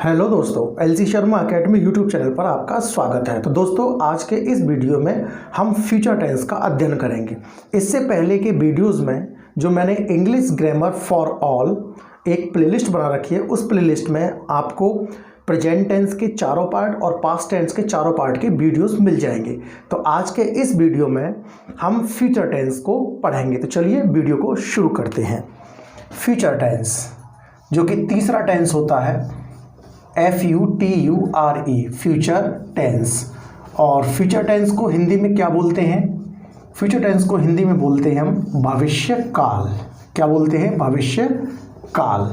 Hello दोस्तों, LC Sharma academy YouTube channel पर आपका स्वागत है। तो दोस्तों, आज के इस वीडियो में हम फ्यूचर टेंस का अध्ययन करेंगे। इससे पहले के वीडियोस में जो मैंने इंग्लिश ग्रामर फॉर ऑल एक प्लेलिस्ट बना रखी है, उस प्लेलिस्ट में आपको प्रेजेंट टेंस के चारों पार्ट और पास्ट टेंस के चारों पार्ट के वीडियोस मिल जाएंगे। तो आज के इस वीडियो में हम फ्यूचर टेंस को पढ़ेंगे। तो चलिए वीडियो को शुरू करते हैं। फ्यूचर टेंस जो कि तीसरा टेंस होता है FUTURE, फ्यूचर टेंस। और फ्यूचर टेंस को हिंदी में क्या बोलते हैं? फ्यूचर टेंस को हिंदी में बोलते हैं हम भविष्य काल। क्या बोलते हैं? भविष्य काल।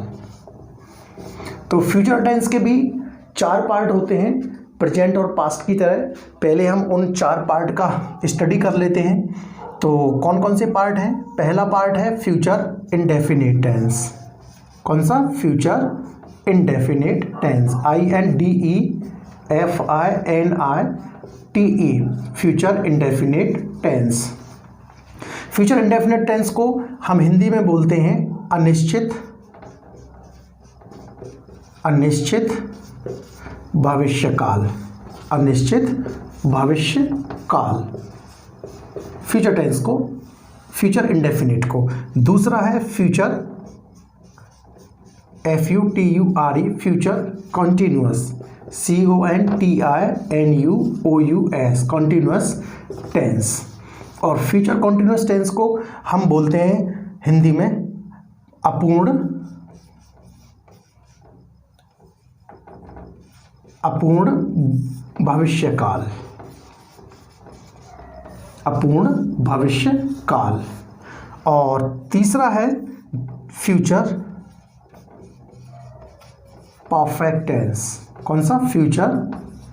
तो फ्यूचर टेंस के भी चार पार्ट होते हैं, प्रेजेंट और पास्ट की तरह। पहले हम उन चार पार्ट का स्टडी कर लेते हैं। तो कौन कौन से पार्ट हैं? पहला पार्ट है फ्यूचर इंडेफिनिट टेंस। कौन सा? Future indefinite tense, INDEFINITE, future indefinite tense. Future indefinite tense को हम हिंदी में बोलते हैं अनिश्चित भविष्यकाल। अनिश्चित भविष्यकाल फ्यूचर टेंस को, फ्यूचर इंडेफिनिट को। दूसरा है future FUTURE, future continuous, CONTINUOUS, continuous tense. और फ्यूचर कॉन्टिन्यूअस टेंस को हम बोलते हैं हिंदी में अपूर्ण भविष्यकाल। अपूर्ण भविष्यकाल। और तीसरा है फ्यूचर परफेक्ट टेंस। कौन सा? Future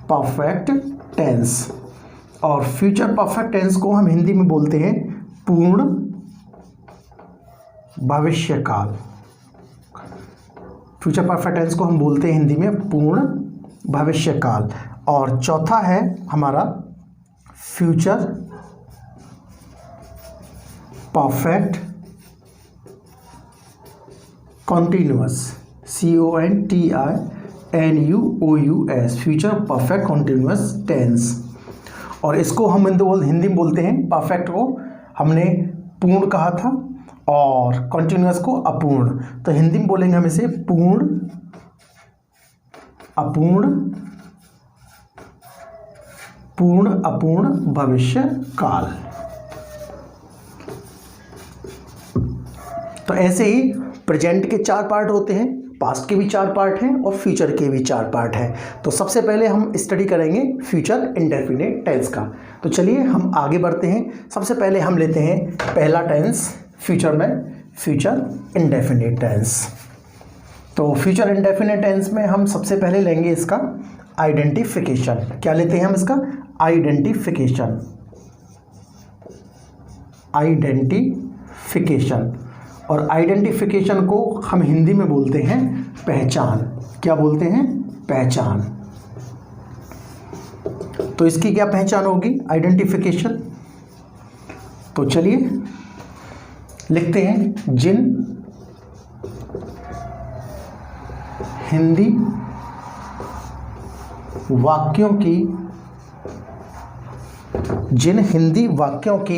perfect tense. और फ्यूचर परफेक्ट टेंस को हम हिंदी में बोलते हैं पूर्ण भविष्यकाल। फ्यूचर परफेक्ट टेंस को हम बोलते हैं हिंदी में पूर्ण भविष्यकाल। और चौथा है हमारा future perfect continuous, CONTINUOUS, future perfect continuous tense. और इसको हम हिंदी में बोलते हैं, परफेक्ट को हमने पूर्ण कहा था और कॉन्टिन्यूअस को अपूर्ण। तो हिंदी में बोलेंगे हम इसे पूर्ण अपूर्ण भविष्य काल। तो ऐसे ही प्रेजेंट के चार पार्ट होते हैं, पास्ट के भी चार पार्ट हैं और फ्यूचर के भी चार पार्ट हैं। तो सबसे पहले हम स्टडी करेंगे फ्यूचर इंडेफिनिट टेंस का। तो चलिए हम आगे बढ़ते हैं। सबसे पहले हम लेते हैं पहला टेंस फ्यूचर में, फ्यूचर इंडेफिनिट टेंस। तो फ्यूचर इंडेफिनिट टेंस में हम सबसे पहले लेंगे इसका आइडेंटिफिकेशन। क्या लेते हैं हम इसका? आइडेंटिफिकेशन। और आइडेंटिफिकेशन को हम हिंदी में बोलते हैं पहचान। क्या बोलते हैं? पहचान। तो इसकी क्या पहचान होगी? आइडेंटिफिकेशन। तो चलिए लिखते हैं, जिन हिंदी वाक्यों की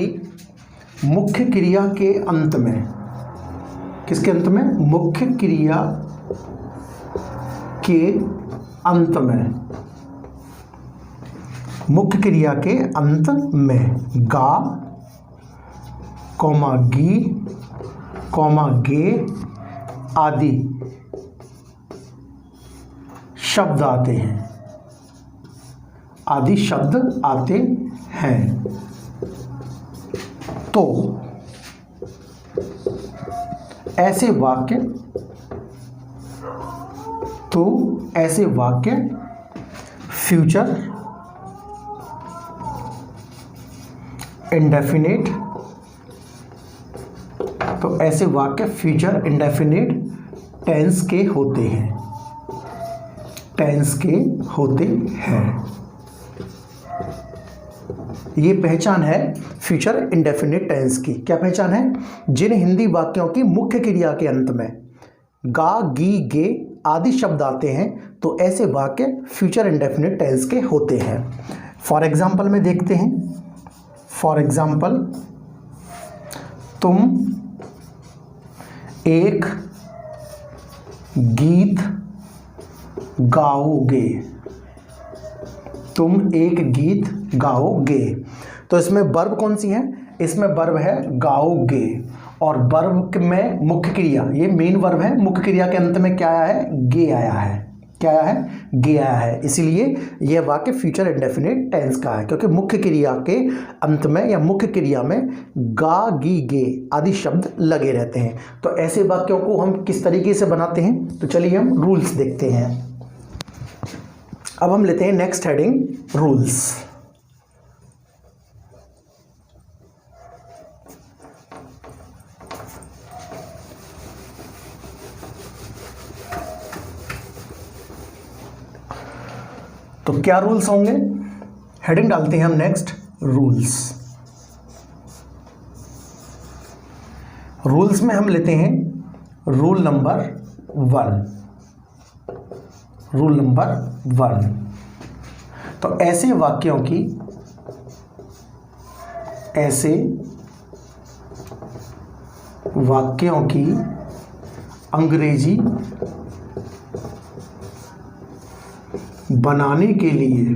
मुख्य क्रिया के अंत में, किसके अंत में? मुख्य क्रिया के अंत में, मुख्य क्रिया के अंत में गा, कॉमा गी, कॉमा गे आदि शब्द आते हैं। आदि शब्द आते हैं। तो ऐसे वाक्य फ्यूचर इंडेफिनिट, तो ऐसे वाक्य फ्यूचर इंडेफिनिट टेंस के होते हैं। ये पहचान है फ्यूचर इंडेफिनिट टेंस की। क्या पहचान है? जिन हिंदी वाक्यों की मुख्य क्रिया के अंत में गा, गी, गे आदि शब्द आते हैं तो ऐसे वाक्य फ्यूचर इंडेफिनिट टेंस के होते हैं। फॉर एग्जाम्पल में देखते हैं। फॉर एग्जाम्पल, तुम एक गीत गाओगे। तुम एक गीत गाओगे। तो इसमें वर्ब कौन सी है? इसमें वर्ब है गाओगे, और वर्ब में मुख्य क्रिया, ये मेन वर्ब है, मुख्य क्रिया के अंत में क्या आया है? गे आया है। क्या आया है? गे आया है। इसलिए यह वाक्य फ्यूचर इंडेफिनिट टेंस का है, क्योंकि मुख्य क्रिया के अंत में या मुख्य क्रिया में गा, गी, गे आदि शब्द लगे रहते हैं। तो ऐसे वाक्यों को हम किस तरीके से बनाते हैं? तो चलिए हम रूल्स देखते हैं। अब हम लेते हैं नेक्स्ट हेडिंग, रूल्स। तो क्या रूल्स होंगे? हेडिंग डालते हैं हम नेक्स्ट, रूल्स। रूल्स में हम लेते हैं रूल नंबर 1। रूल नंबर 1, तो ऐसे वाक्यों की अंग्रेजी बनाने के लिए,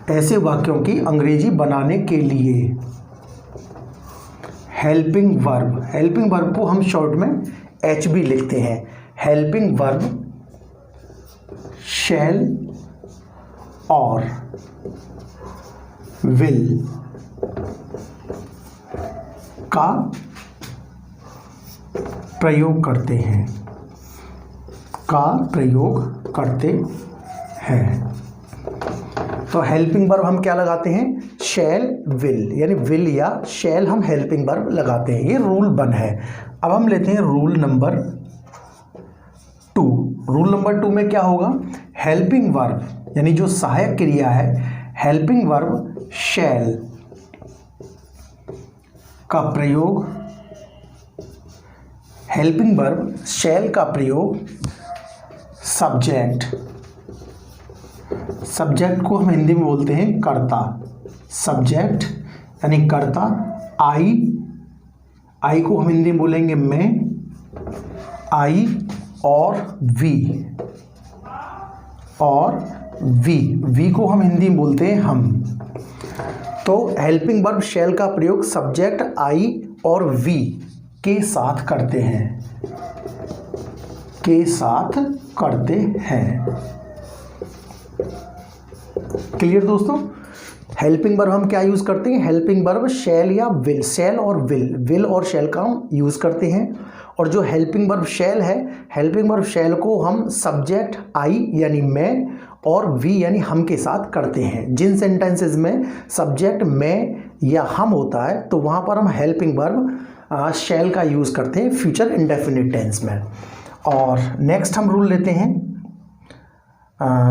ऐसे वाक्यों की अंग्रेजी बनाने के लिए हेल्पिंग वर्ब को हम शॉर्ट में HB लिखते हैं। हेल्पिंग वर्ब शैल और विल का प्रयोग करते हैं। तो हेल्पिंग वर्ब हम क्या लगाते हैं? शैल, विल, यानी विल या शैल हम हेल्पिंग वर्ब लगाते हैं। ये रूल 1 है। अब हम लेते हैं रूल नंबर 2। रूल नंबर 2 में क्या होगा? हेल्पिंग वर्ब यानी जो सहायक क्रिया है, हेल्पिंग वर्ब शैल का प्रयोग, हेल्पिंग वर्ब शैल का प्रयोग सब्जेक्ट को हम हिंदी में बोलते हैं कर्ता। सब्जेक्ट यानी कर्ता, आई को हम हिंदी में बोलेंगे मैं, आई और वी को हम हिंदी में बोलते हैं हम। तो हेल्पिंग वर्ब शैल का प्रयोग सब्जेक्ट आई और वी के साथ करते हैं। क्लियर दोस्तों? हेल्पिंग वर्ब हम क्या यूज करते हैं? हेल्पिंग वर्ब शैल या विल, शैल और विल और शैल का हम यूज करते हैं। और जो हेल्पिंग वर्ब शैल है, हेल्पिंग वर्ब शैल को हम सब्जेक्ट आई यानी मैं और वी यानी हम के साथ करते हैं। जिन सेंटेंसेस में सब्जेक्ट मैं या हम होता है तो वहां पर हम हेल्पिंग वर्ब शैल का यूज करते हैं फ्यूचर इंडेफिनिट टेंस में। और नेक्स्ट हम रूल लेते हैं,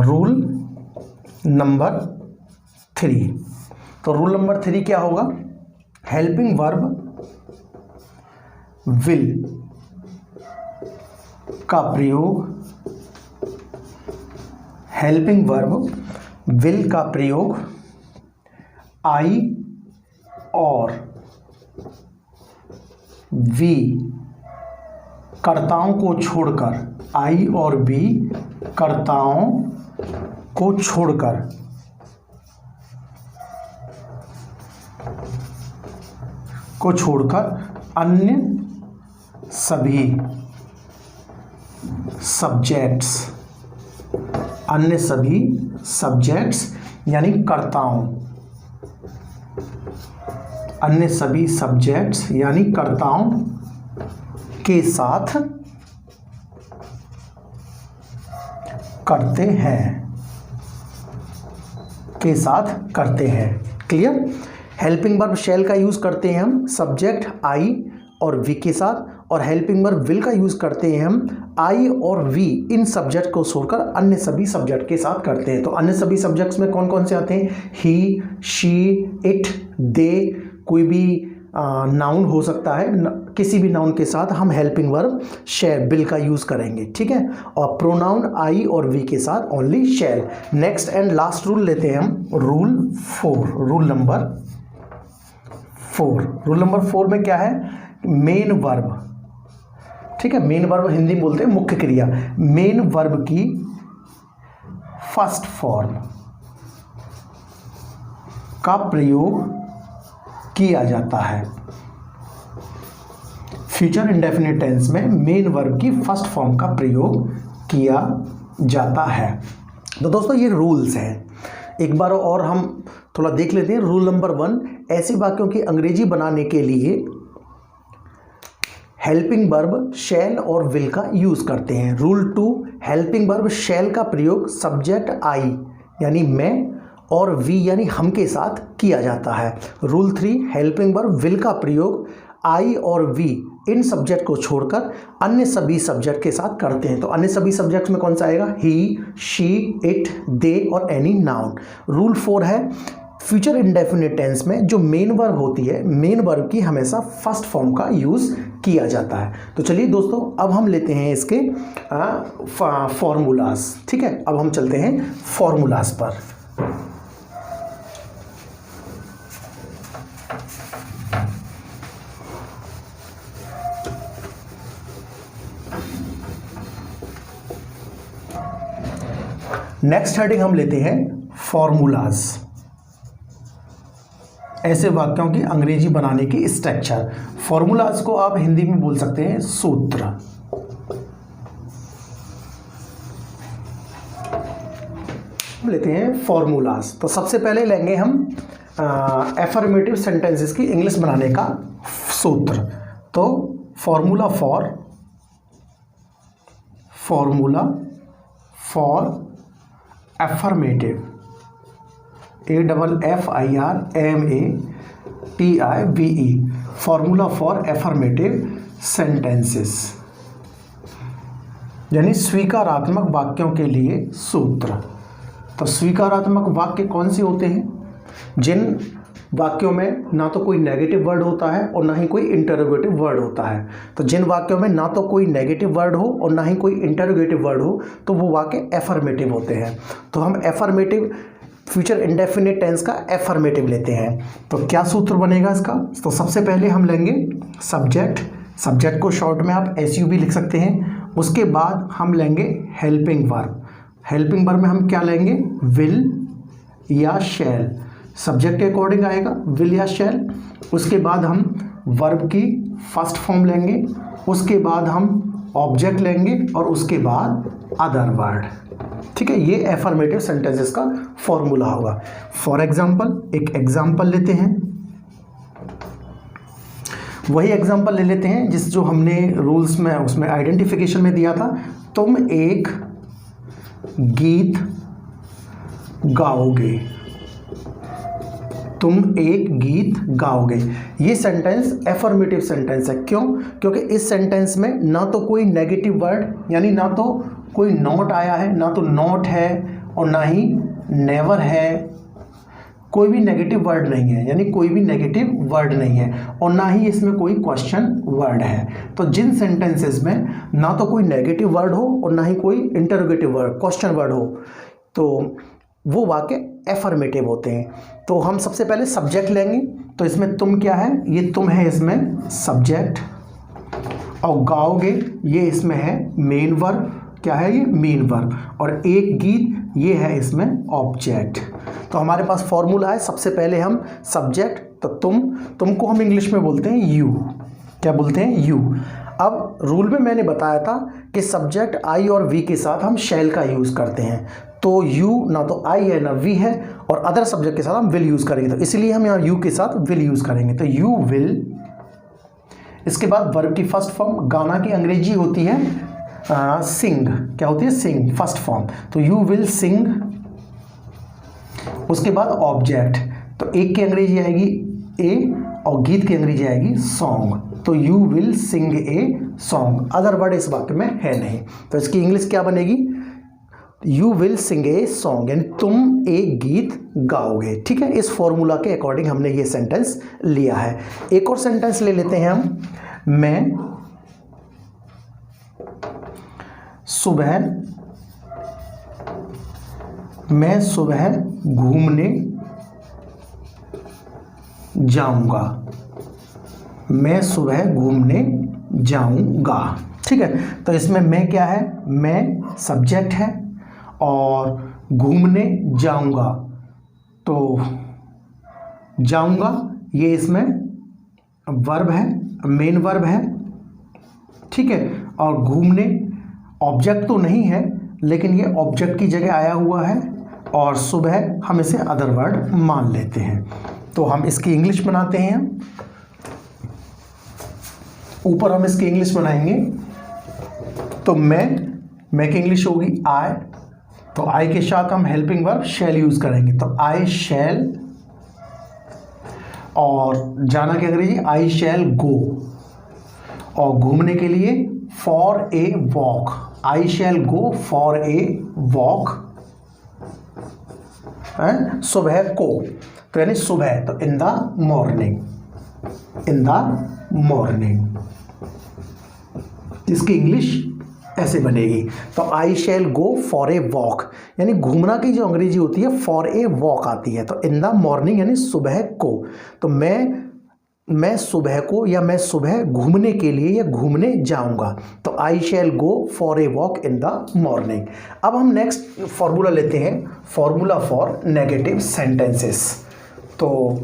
रूल नंबर 3। तो रूल नंबर 3 क्या होगा? हेल्पिंग वर्ब विल का प्रयोग, हेल्पिंग वर्ब विल का प्रयोग आई और वी कर्ताओं को छोड़कर, आई और वी कर्ताओं को छोड़कर अन्य सभी सब्जेक्ट्स यानी कर्ताओं, अन्य सभी सब्जेक्ट्स यानी कर्ताओं के साथ करते हैं। क्लियर? हेल्पिंग वर्ब शैल का यूज करते हैं हम सब्जेक्ट आई और वी के साथ, और हेल्पिंग वर्ब विल का यूज करते हैं हम आई और वी इन सब्जेक्ट को छोड़कर अन्य सभी सब्जेक्ट के साथ करते हैं। तो अन्य सभी सब्जेक्ट्स में कौन कौन से आते हैं? ही, शी, इट, दे, कोई भी नाउन हो सकता है, किसी भी नाउन के साथ हम हेल्पिंग वर्ब शैल विल का यूज़ करेंगे, ठीक है। और प्रोनाउन आई और वी के साथ only shall. Next and last rule लेते हैं हम, रूल 4। रूल नंबर 4 में क्या है, मेन वर्ब, ठीक है। मेन वर्ब हिंदी में बोलते हैं मुख्य क्रिया। मेन वर्ब की फर्स्ट फॉर्म का प्रयोग किया जाता है। फ्यूचर इंडेफिनिट टेंस में मेन वर्ब की फर्स्ट फॉर्म का प्रयोग किया जाता है। तो दोस्तों ये रूल्स हैं, एक बार और हम थोड़ा देख लेते हैं। रूल नंबर 1, ऐसे वाक्यों की अंग्रेजी बनाने के लिए हेल्पिंग वर्ब शैल और विल का यूज करते हैं। रूल 2, हेल्पिंग वर्ब शैल का प्रयोग सब्जेक्ट आई यानी मैं और वी यानी हम के साथ किया जाता है। रूल 3, हेल्पिंग वर्ब विल का प्रयोग आई और वी इन सब्जेक्ट को छोड़कर अन्य सभी सब्जेक्ट के साथ करते हैं। तो अन्य सभी सब्जेक्ट में कौन सा आएगा, ही, शी, इट, दे और एनी नाउन। रूल 4 है, फ्यूचर इंडेफिनिट टेंस में जो मेन वर्ब होती है, मेन वर्ब की हमेशा फर्स्ट फॉर्म का यूज़ किया जाता है। तो चलिए दोस्तों अब हम लेते हैं इसके फॉर्मूलाज, ठीक है। अब हम चलते हैं फॉर्मूलाज पर। नेक्स्ट हेडिंग हम लेते हैं फॉर्मूलाज, ऐसे वाक्यों की अंग्रेजी बनाने की स्ट्रक्चर। फॉर्मूलाज को आप हिंदी में बोल सकते हैं सूत्र। लेते हैं फॉर्मूलाज। तो सबसे पहले लेंगे हम एफर्मेटिव सेंटेंसेस की इंग्लिश बनाने का सूत्र। तो formula for affirmative, AFFIRMATIVE, formula for affirmative sentences यानी स्वीकारात्मक वाक्यों के लिए सूत्र। तो स्वीकारात्मक वाक्य कौन से होते हैं, जिन वाक्यों में ना तो कोई नेगेटिव वर्ड होता है और ना ही कोई इंटरोगेटिव वर्ड होता है। तो जिन वाक्यों में ना तो कोई नेगेटिव वर्ड हो और ना ही कोई इंटरोगेटिव वर्ड हो तो वो वाक्य एफर्मेटिव होते हैं। तो हम एफर्मेटिव फ्यूचर इंडेफिनिट टेंस का एफर्मेटिव लेते हैं। तो क्या सूत्र बनेगा इसका, तो सबसे पहले हम लेंगे सब्जेक्ट को शॉर्ट में आप SUB लिख सकते हैं। उसके बाद हम लेंगे हेल्पिंग वर्ब में हम क्या लेंगे, विल या शैल, सब्जेक्ट के अकॉर्डिंग आएगा विल या शैल। उसके बाद हम वर्ब की फर्स्ट फॉर्म लेंगे, उसके बाद हम ऑब्जेक्ट लेंगे और उसके बाद अदर वर्ड, ठीक है। ये एफर्मेटिव सेंटेंसेस का फॉर्मूला होगा। फॉर एग्जाम्पल, एक एग्जाम्पल लेते हैं, वही एग्जाम्पल ले लेते हैं जो हमने रूल्स में उसमें आइडेंटिफिकेशन में दिया था। तुम एक गीत गाओगे। ये सेंटेंस एफर्मेटिव सेंटेंस है। क्यों? क्योंकि इस सेंटेंस में ना तो कोई नेगेटिव वर्ड यानी ना तो कोई नॉट आया है, ना तो नॉट है और ना ही नेवर है, कोई भी नेगेटिव वर्ड नहीं है, यानी कोई भी नेगेटिव वर्ड नहीं है और ना ही इसमें कोई क्वेश्चन वर्ड है। तो जिन सेंटेंसेस में ना तो कोई नेगेटिव वर्ड हो और ना ही कोई इंटरोगेटिव वर्ड क्वेश्चन वर्ड हो तो वो वाक्य एफर्मेटिव होते हैं। तो हम सबसे पहले सब्जेक्ट लेंगे। तो इसमें तुम क्या है, ये तुम है इसमें सब्जेक्ट, और गाओगे ये इसमें है मेन वर्ब, क्या है ये मेन वर्ब, और एक गीत ये है इसमें ऑब्जेक्ट। तो हमारे पास फॉर्मूला है, सबसे पहले हम सब्जेक्ट, तो तुमको हम इंग्लिश में बोलते हैं यू, क्या बोलते हैं यू। अब रूल में मैंने बताया था कि सब्जेक्ट आई और वी के साथ हम शैल का यूज़ करते हैं। तो यू ना तो आई है ना वी है, और अदर सब्जेक्ट के साथ हम विल यूज़ करेंगे, तो इसलिए हम यहाँ यू के साथ विल यूज़ करेंगे। तो यू विल, इसके बाद वर्ब की फर्स्ट फॉर्म, गाना की अंग्रेजी होती है सिंग, क्या होती है सिंग, फर्स्ट फॉर्म, तो यू विल सिंग। उसके बाद ऑब्जेक्ट, तो एक की अंग्रेजी आएगी ए और गीत की अंग्रेजी आएगी सॉन्ग, तो you will sing a song. Other word इस वाक्य में है नहीं, तो इसकी इंग्लिश क्या बनेगी, you will sing a song, यानी तुम एक गीत गाओगे। ठीक है, इस फॉर्मूला के अकॉर्डिंग हमने ये सेंटेंस लिया है। एक और सेंटेंस ले लेते हैं हम, मैं सुबह घूमने जाऊंगा। मैं सुबह घूमने जाऊंगा। ठीक है, तो इसमें मैं क्या है, मैं सब्जेक्ट है और घूमने जाऊंगा, तो जाऊंगा ये इसमें वर्ब है, मेन वर्ब है। ठीक है, और घूमने ऑब्जेक्ट तो नहीं है लेकिन ये ऑब्जेक्ट की जगह आया हुआ है, और सुबह हम इसे अदर वर्ड मान लेते हैं। तो हम इसकी इंग्लिश बनाते हैं। ऊपर हम इसकी इंग्लिश बनाएंगे। तो मैं की इंग्लिश होगी आई, तो आई के साथ हम हेल्पिंग वर्ब शैल यूज करेंगे, तो आई शैल, और जाना की अंग्रेजी आई शैल गो, और घूमने के लिए for a walk, I shall go for a walk, सुबह को, तो यानी सुबह, तो in the morning, in the morning, इसकी इंग्लिश ऐसे बनेगी। तो I shall go for a walk, यानी घूमना की जो अंग्रेजी होती है फॉर ए वॉक आती है, तो इन द मॉर्निंग यानी सुबह को, तो मैं सुबह को या मैं सुबह घूमने के लिए या घूमने जाऊंगा, तो I shall go for a walk in the morning. अब हम नेक्स्ट फॉर्मूला लेते हैं, फॉर्मूला फॉर नेगेटिव सेंटेंसेस। तो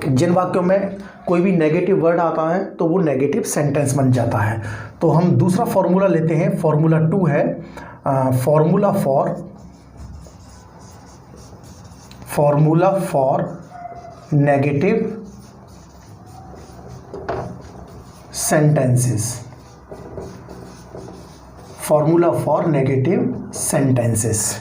जिन वाक्यों में कोई भी नेगेटिव वर्ड आता है तो वो नेगेटिव सेंटेंस बन जाता है। तो हम दूसरा फॉर्मूला लेते हैं, फॉर्मूला 2 है, formula for negative sentences, formula for negative sentences.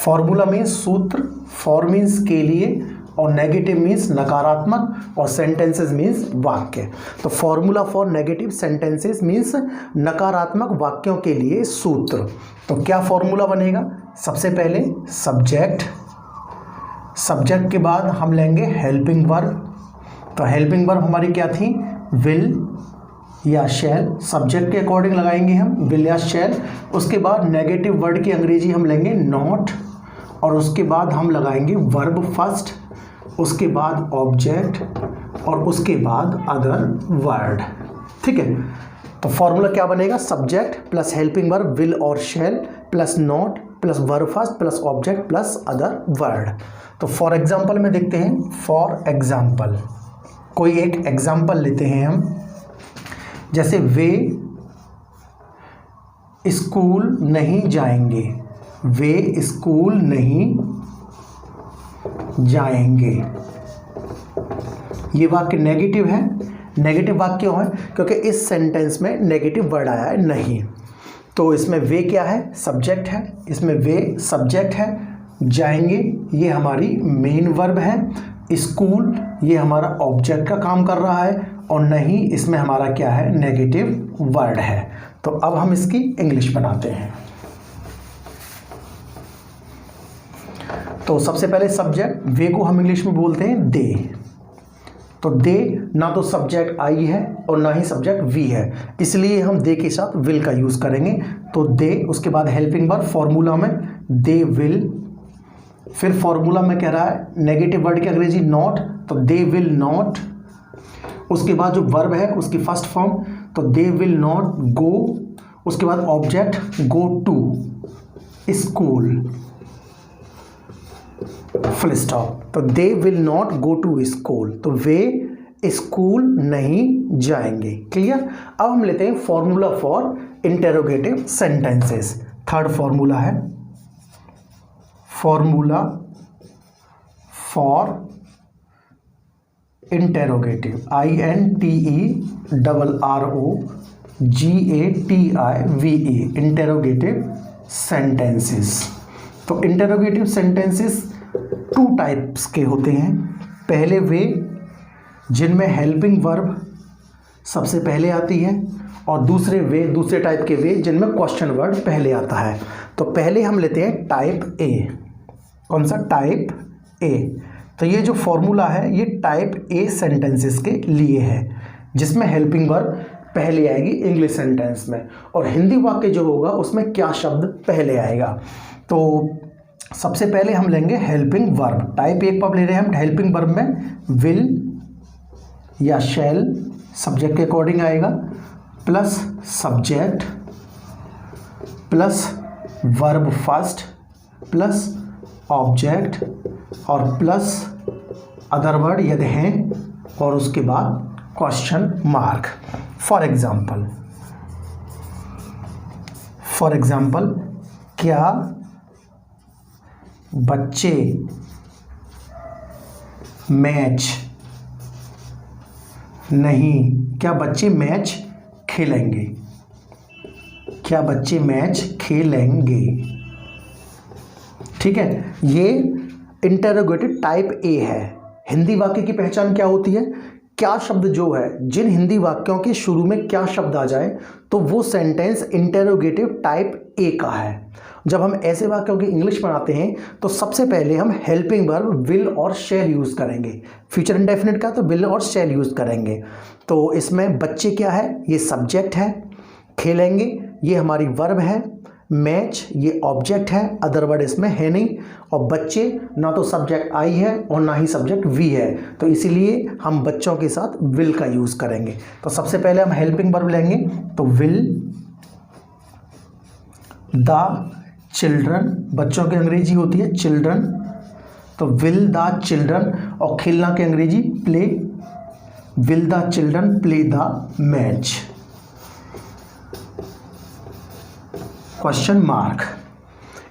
Formula means सूत्र, फॉर मीन्स के लिए, और नेगेटिव मीन्स नकारात्मक, और सेंटेंसेस मीन्स वाक्य। तो formula for negative sentences means नकारात्मक वाक्यों के लिए सूत्र। तो क्या फॉर्मूला बनेगा, सबसे पहले सब्जेक्ट, सब्जेक्ट के बाद हम लेंगे हेल्पिंग वर्ब। तो हेल्पिंग वर्ब हमारी क्या थी, विल या शैल, सब्जेक्ट के अकॉर्डिंग लगाएंगे हम विल या शैल। उसके बाद नेगेटिव वर्ड की अंग्रेजी हम लेंगे नॉट, और उसके बाद हम लगाएंगे वर्ब फर्स्ट, उसके बाद ऑब्जेक्ट, और उसके बाद अदर वर्ड। ठीक है, तो फॉर्मूला क्या बनेगा, subject plus helping verb will और shall plus not plus verb first plus object plus other word. तो फॉर एग्जाम्पल में देखते हैं, फॉर एग्जाम्पल कोई एक एग्जाम्पल लेते हैं हम, जैसे वे स्कूल नहीं जाएंगे, वे स्कूल नहीं जाएंगे। ये वाक्य नेगेटिव है, नेगेटिव वाक्य क्यों है, क्योंकि इस सेंटेंस में नेगेटिव वर्ड आया है नहीं। तो इसमें वे क्या है, सब्जेक्ट है, इसमें वे सब्जेक्ट है, जाएंगे ये हमारी मेन वर्ब है, स्कूल ये हमारा ऑब्जेक्ट का काम कर रहा है, और नहीं इसमें हमारा क्या है, नेगेटिव वर्ड है। तो अब हम इसकी इंग्लिश बनाते हैं। तो सबसे पहले सब्जेक्ट, वे को हम इंग्लिश में बोलते हैं दे। तो दे ना तो सब्जेक्ट आई है और ना ही सब्जेक्ट वी है, इसलिए हम दे के साथ विल का यूज करेंगे। तो दे, उसके बाद हेल्पिंग वर्ब फॉर्मूला में दे विल, फिर फॉर्मूला में कह रहा है नेगेटिव वर्ड की अंग्रेजी नॉट, तो दे विल नॉट। उसके बाद जो वर्ब है उसकी फर्स्ट फॉर्म, तो दे विल नॉट गो। उसके बाद object go to school, full stop. तो they will not go to school, तो वे स्कूल नहीं जाएंगे। क्लियर। अब हम लेते हैं formula for interrogative sentences. Third formula है formula for interrogative, INTERROGATIVE, interrogative sentences. तो इंटेरोगेटिव सेंटेंसेस 2 टाइप्स के होते हैं। पहले वे जिनमें हेल्पिंग वर्ब सबसे पहले आती है, और दूसरे टाइप के वे जिनमें क्वेश्चन वर्ड पहले आता है। तो पहले हम लेते हैं टाइप ए। कौन सा, टाइप ए। तो ये जो फॉर्मूला है ये टाइप ए सेंटेंसेस के लिए है, जिसमें हेल्पिंग वर्ब पहले आएगी इंग्लिश सेंटेंस में, और हिंदी वाक्य जो होगा उसमें क्या शब्द पहले आएगा। तो सबसे पहले हम लेंगे हेल्पिंग वर्ब। टाइप 1 पर ले रहे हैं हम। हेल्पिंग वर्ब में विल या शैल सब्जेक्ट के अकॉर्डिंग आएगा, plus subject plus verb first plus object और प्लस अदर वर्ड यदि हैं, और उसके बाद क्वेश्चन मार्क। फॉर एग्जाम्पल क्या बच्चे मैच नहीं, क्या बच्चे मैच खेलेंगे, क्या बच्चे मैच खेलेंगे। ठीक है, ये इंटरोगेटिव टाइप ए है। हिंदी वाक्य की पहचान क्या होती है? क्या शब्द जो है, जिन हिंदी वाक्यों के शुरू में क्या शब्द आ जाए तो वो सेंटेंस इंटरोगेटिव टाइप ए का है। जब हम ऐसे वाक्यों की इंग्लिश बनाते हैं तो सबसे पहले हम हेल्पिंग वर्ब विल और शैल यूज़ करेंगे। फ्यूचर इंडेफिनिट का तो विल और शैल यूज़ करेंगे। तो इसमें बच्चे क्या है, ये सब्जेक्ट है, खेलेंगे ये हमारी वर्ब है, मैच ये ऑब्जेक्ट है, अदर वर्ड इसमें है नहीं, और बच्चे ना तो सब्जेक्ट आई है और ना ही सब्जेक्ट वी है, तो इसीलिए हम बच्चों के साथ विल का यूज़ करेंगे। तो सबसे पहले हम हेल्पिंग वर्ब लेंगे, तो विल द चिल्ड्रन, बच्चों की अंग्रेजी होती है चिल्ड्रन, तो विल द चिल्ड्रन, और खेलना की अंग्रेजी play, will the children play the match. Question mark.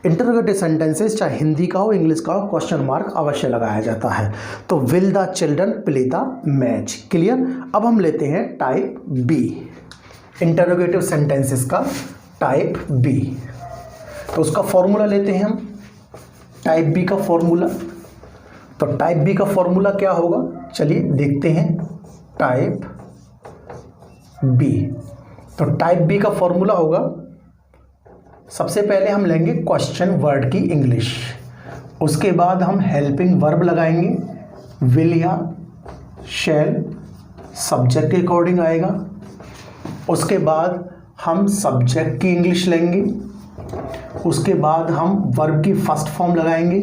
Interrogative sentences चाहे हिंदी का हो इंग्लिश का हो, क्वेश्चन मार्क अवश्य लगाया जाता है। तो will the children play the match. Clear. अब हम लेते हैं टाइप बी, इंटरोगेटिव सेंटेंसेस का टाइप बी। तो उसका फॉर्मूला लेते हैं हम, टाइप बी का फॉर्मूला। तो टाइप बी का फॉर्मूला क्या होगा, चलिए देखते हैं। टाइप बी, तो टाइप बी का फॉर्मूला होगा, सबसे पहले हम लेंगे क्वेश्चन वर्ड की इंग्लिश, उसके बाद हम हेल्पिंग वर्ब लगाएंगे, विल या शैल सब्जेक्ट के अकॉर्डिंग आएगा, उसके बाद हम सब्जेक्ट की इंग्लिश लेंगे, उसके बाद हम वर्ब की फर्स्ट फॉर्म लगाएंगे,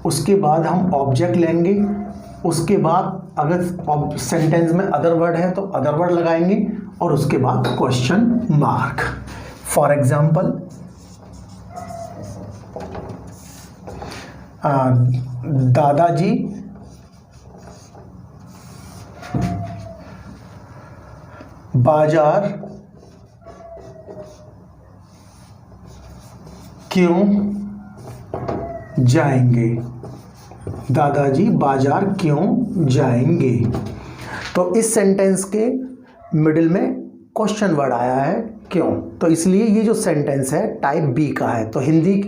उसके बाद हम ऑब्जेक्ट लेंगे, उसके बाद अगर सेंटेंस में अदर वर्ड है तो अदर वर्ड लगाएंगे, और उसके बाद क्वेश्चन मार्क। फॉर एग्जाम्पल दादाजी बाजार क्यों जाएंगे, दादाजी बाजार क्यों जाएंगे। तो इस सेंटेंस के मिडिल में क्वेश्चन वर्ड आया है क्यों, तो इसलिए ये जो सेंटेंस है टाइप बी का है। तो हिंदी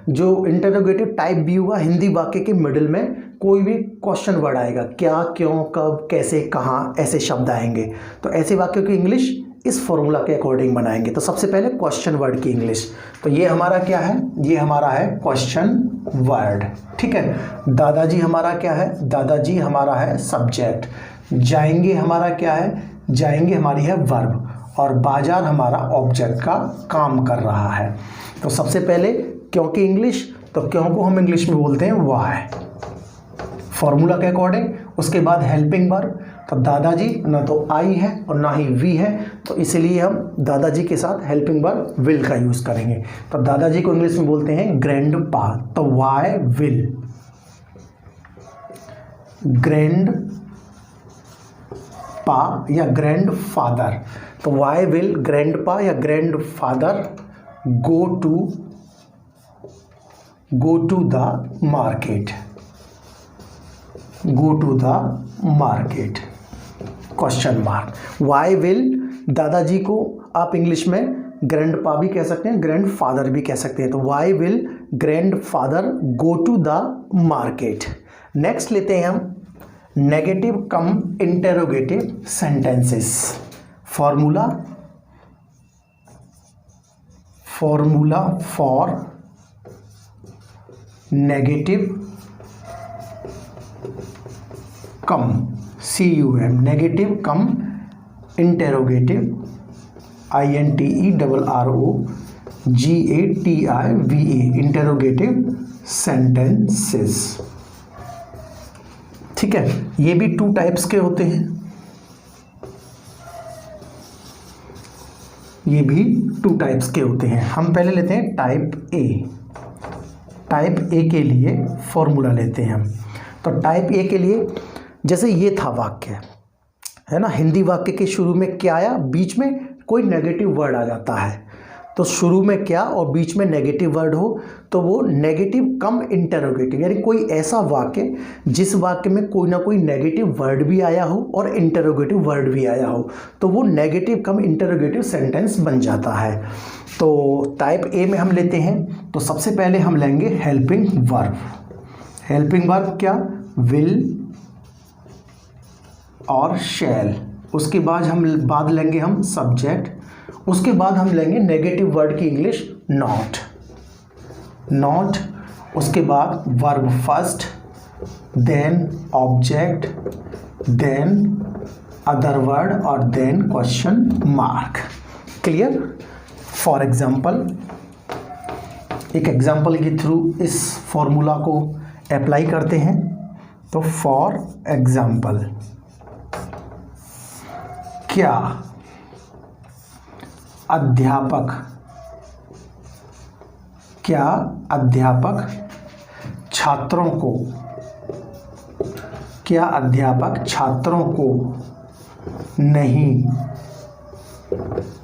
जो इंटरोगेटिव टाइप बी हुआ, हिंदी वाक्य के मिडिल में कोई भी क्वेश्चन वर्ड आएगा, क्या क्यों कब कैसे कहाँ, ऐसे शब्द आएंगे। तो ऐसे वाक्यों की इंग्लिश इस फॉर्मूला के अकॉर्डिंग बनाएंगे। तो सबसे पहले क्वेश्चन वर्ड की इंग्लिश, तो ये हमारा क्या है, ये हमारा है क्वेश्चन वर्ड। ठीक है, दादाजी हमारा क्या है, दादाजी हमारा है सब्जेक्ट, जाएंगे हमारा क्या है, जाएंगे हमारी है वर्ब, और बाजार हमारा ऑब्जेक्ट का काम कर रहा है। तो सबसे पहले क्योंकि इंग्लिश, तो क्यों को हम इंग्लिश में बोलते हैं वाई, फॉर्मूला के अकॉर्डिंग। उसके बाद हेल्पिंग वर्ब, तो दादाजी ना तो आई है और ना ही वी है, तो इसलिए हम दादाजी के साथ हेल्पिंग वर्ब विल का यूज़ करेंगे। तो दादाजी को इंग्लिश में बोलते हैं ग्रैंड पा, तो वाई विल ग्रैंड पा या ग्रैंड फादर, तो वाई विल ग्रैंड पा या grandfather go to the market, go to the market. Question mark. Why will, दादाजी को आप इंग्लिश में ग्रैंड पा भी कह सकते हैं, ग्रैंड फादर भी कह सकते हैं। तो why will grandfather go to the market. Next लेते हैं हम negative cum interrogative sentences. Formula for negative cum CUM, negative cum interrogative INTERROGATIVE, interrogative sentences. ठीक है, ये भी 2 टाइप्स के होते हैं, ये भी 2 टाइप्स के होते हैं। हम पहले लेते हैं टाइप ए। टाइप ए के लिए फॉर्मूला लेते हैं हम। तो टाइप ए के लिए जैसे ये था वाक्य, है ना, हिंदी वाक्य के शुरू में क्या आया, बीच में कोई नेगेटिव वर्ड आ जाता है। तो शुरू में क्या और बीच में नेगेटिव वर्ड हो तो वो नेगेटिव कम इंटरोगेटिव, यानी कोई ऐसा वाक्य जिस वाक्य में कोई ना कोई नेगेटिव वर्ड भी आया हो और इंटरोगेटिव वर्ड भी आया हो, तो वो नेगेटिव कम इंटरोगेटिव सेंटेंस बन जाता है। तो टाइप ए में हम लेते हैं, तो सबसे पहले हम लेंगे हेल्पिंग वर्ब। हेल्पिंग वर्ब क्या, विल और शैल। उसके बाद लेंगे हम सब्जेक्ट। उसके बाद हम लेंगे नेगेटिव वर्ड की इंग्लिश नॉट। उसके बाद verb first, then object, then other word और then question mark. Clear. For example, एक एग्जाम्पल के थ्रू इस फॉर्मूला को अप्लाई करते हैं। तो फॉर एग्जाम्पल, क्या अध्यापक छात्रों को नहीं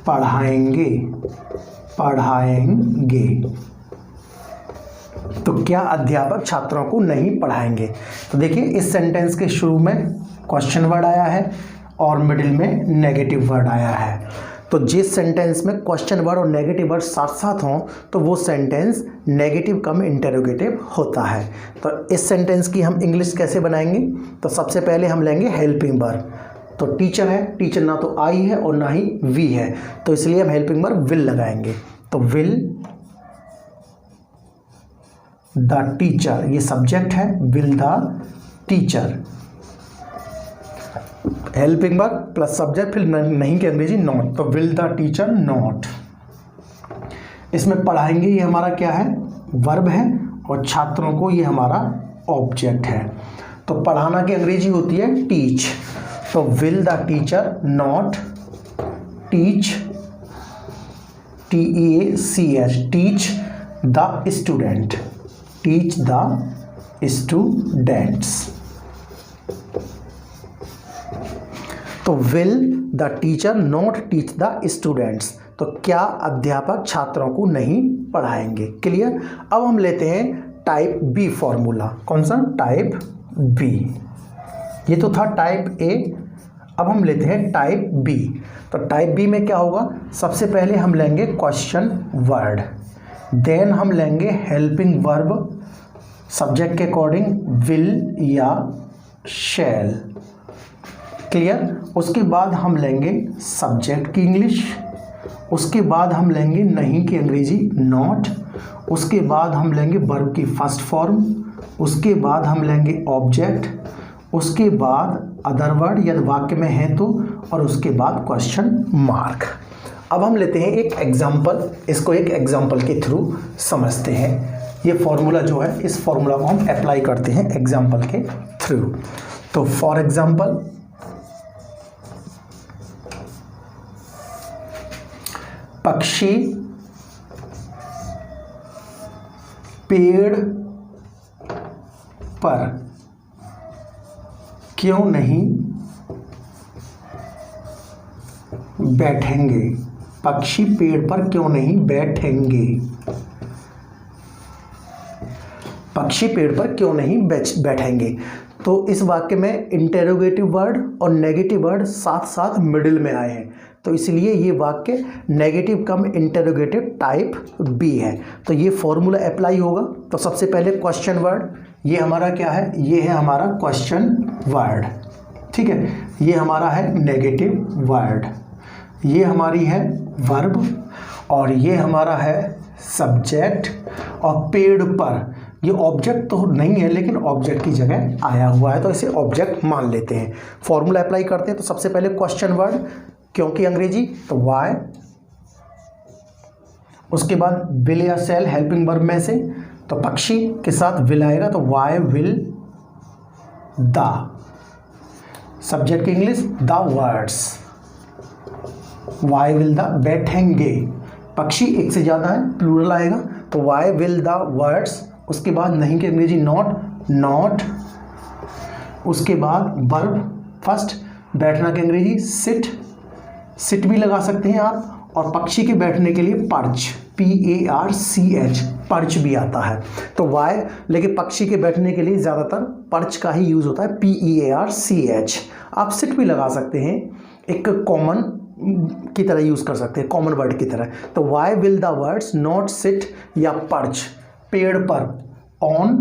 पढ़ाएंगे। तो क्या अध्यापक छात्रों को नहीं पढ़ाएंगे। तो देखिए इस सेंटेंस के शुरू में क्वेश्चन वर्ड आया है और मिडिल में नेगेटिव वर्ड आया है। तो जिस सेंटेंस में क्वेश्चन वर्ड और नेगेटिव वर्ड साथ साथ हों तो वो सेंटेंस नेगेटिव कम इंटरोगेटिव होता है। तो इस सेंटेंस की हम इंग्लिश कैसे बनाएंगे, तो सबसे पहले हम लेंगे हेल्पिंग वर्ब। तो टीचर है, टीचर ना तो आई है और ना ही वी है, तो इसलिए हम हेल्पिंग वर्ब विल लगाएंगे। तो विल द टीचर, ये सब्जेक्ट है, will the teacher, helping verb plus subject, फिर नहीं की अंग्रेजी नॉट, तो विल द टीचर नॉट। इसमें पढ़ाएंगे ये हमारा क्या है, वर्ब है, और छात्रों को ये हमारा ऑब्जेक्ट है। तो पढ़ाना की अंग्रेजी होती है टीच। तो will the teacher not teach, TEACH, teach the student, teach the students. तो will the teacher not teach the students, तो क्या अध्यापक छात्रों को नहीं पढ़ाएंगे। क्लियर। अब हम लेते हैं टाइप बी फॉर्मूला। कौन सा, टाइप बी। ये तो था टाइप ए, अब हम लेते हैं टाइप बी। तो टाइप बी में क्या होगा, सबसे पहले हम लेंगे क्वेश्चन वर्ड, देन हम लेंगे हेल्पिंग वर्ब सब्जेक्ट के अकॉर्डिंग विल या शैल। क्लियर। उसके बाद हम लेंगे सब्जेक्ट की इंग्लिश, उसके बाद हम लेंगे नहीं की अंग्रेजी नॉट, उसके बाद हम लेंगे वर्ब की फर्स्ट फॉर्म, उसके बाद हम लेंगे ऑब्जेक्ट, उसके बाद अदर वर्ड यदि वाक्य में है तो, और उसके बाद क्वेश्चन मार्क। अब हम लेते हैं एक एग्जाम्पल, इसको एक एग्जाम्पल के थ्रू समझते हैं। ये फॉर्मूला जो है, इस फॉर्मूला को हम अप्लाई करते हैं एग्जाम्पल के थ्रू। तो फॉर एग्जाम्पल, पक्षी पेड़ पर क्यों नहीं बैठेंगे। पक्षी पेड़ पर क्यों नहीं बैठेंगे। पक्षी पेड़ पर क्यों नहीं बैठेंगे। तो इस वाक्य में इंटेरोगेटिव वर्ड और नेगेटिव वर्ड साथ साथ मिडिल में आए हैं, तो इसलिए ये वाक्य negative cum interrogative type B है। तो ये फॉर्मूला अप्लाई होगा। तो सबसे पहले क्वेश्चन वर्ड, ये हमारा क्या है, ये है हमारा क्वेश्चन वर्ड। ठीक है, ये हमारा है नेगेटिव वर्ड, ये हमारी है वर्ब, और ये हमारा है सब्जेक्ट। और पेड़ पर, ये ऑब्जेक्ट तो नहीं है लेकिन ऑब्जेक्ट की जगह आया हुआ है, तो इसे ऑब्जेक्ट मान लेते हैं। फॉर्मूला अप्लाई करते हैं। तो सबसे पहले क्वेश्चन वर्ड, क्योंकि अंग्रेजी, तो वाई उसके बाद विल या शैल हेल्पिंग वर्ब में से, तो पक्षी के साथ विल आएगा, तो वाई विल द, सब्जेक्ट की English the words, why will the, बैठेंगे, पक्षी एक से ज़्यादा है, प्लूरल आएगा, तो वाई विल द वर्ड्स, उसके बाद नहीं की अंग्रेजी नॉट, उसके बाद वर्ब फर्स्ट, बैठना की अंग्रेजी सिट भी लगा सकते हैं आप, और पक्षी के बैठने के लिए पर्च, PARCH, पर्च भी आता है, तो वाई, लेकिन पक्षी के बैठने के लिए ज़्यादातर पर्च का ही यूज़ होता है, PEARCH। आप सिट भी लगा सकते हैं, एक कॉमन की तरह यूज़ कर सकते हैं, कॉमन वर्ड की तरह, तो why will the words not sit या पर्च पेड़ पर, on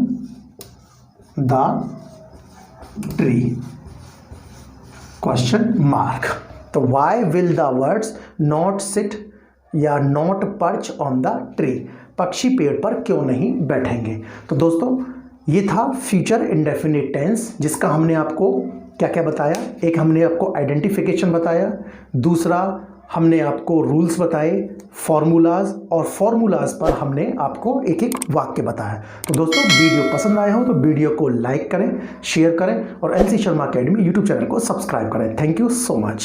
the tree, question mark, तो why will the words not sit या not perch on the tree, पक्षी पेड़ पर क्यों नहीं बैठेंगे। तो दोस्तों ये था फ्यूचर इंडेफिनिट टेंस, जिसका हमने आपको क्या क्या बताया, एक हमने आपको आइडेंटिफिकेशन बताया, दूसरा हमने आपको रूल्स बताए, फॉर्मूलाज, और फॉर्मूलाज पर हमने आपको एक एक वाक्य बताया। तो दोस्तों वीडियो पसंद आया हो तो वीडियो को लाइक करें, शेयर करें, और LC Sharma academy YouTube channel को सब्सक्राइब करें। Thank you so much.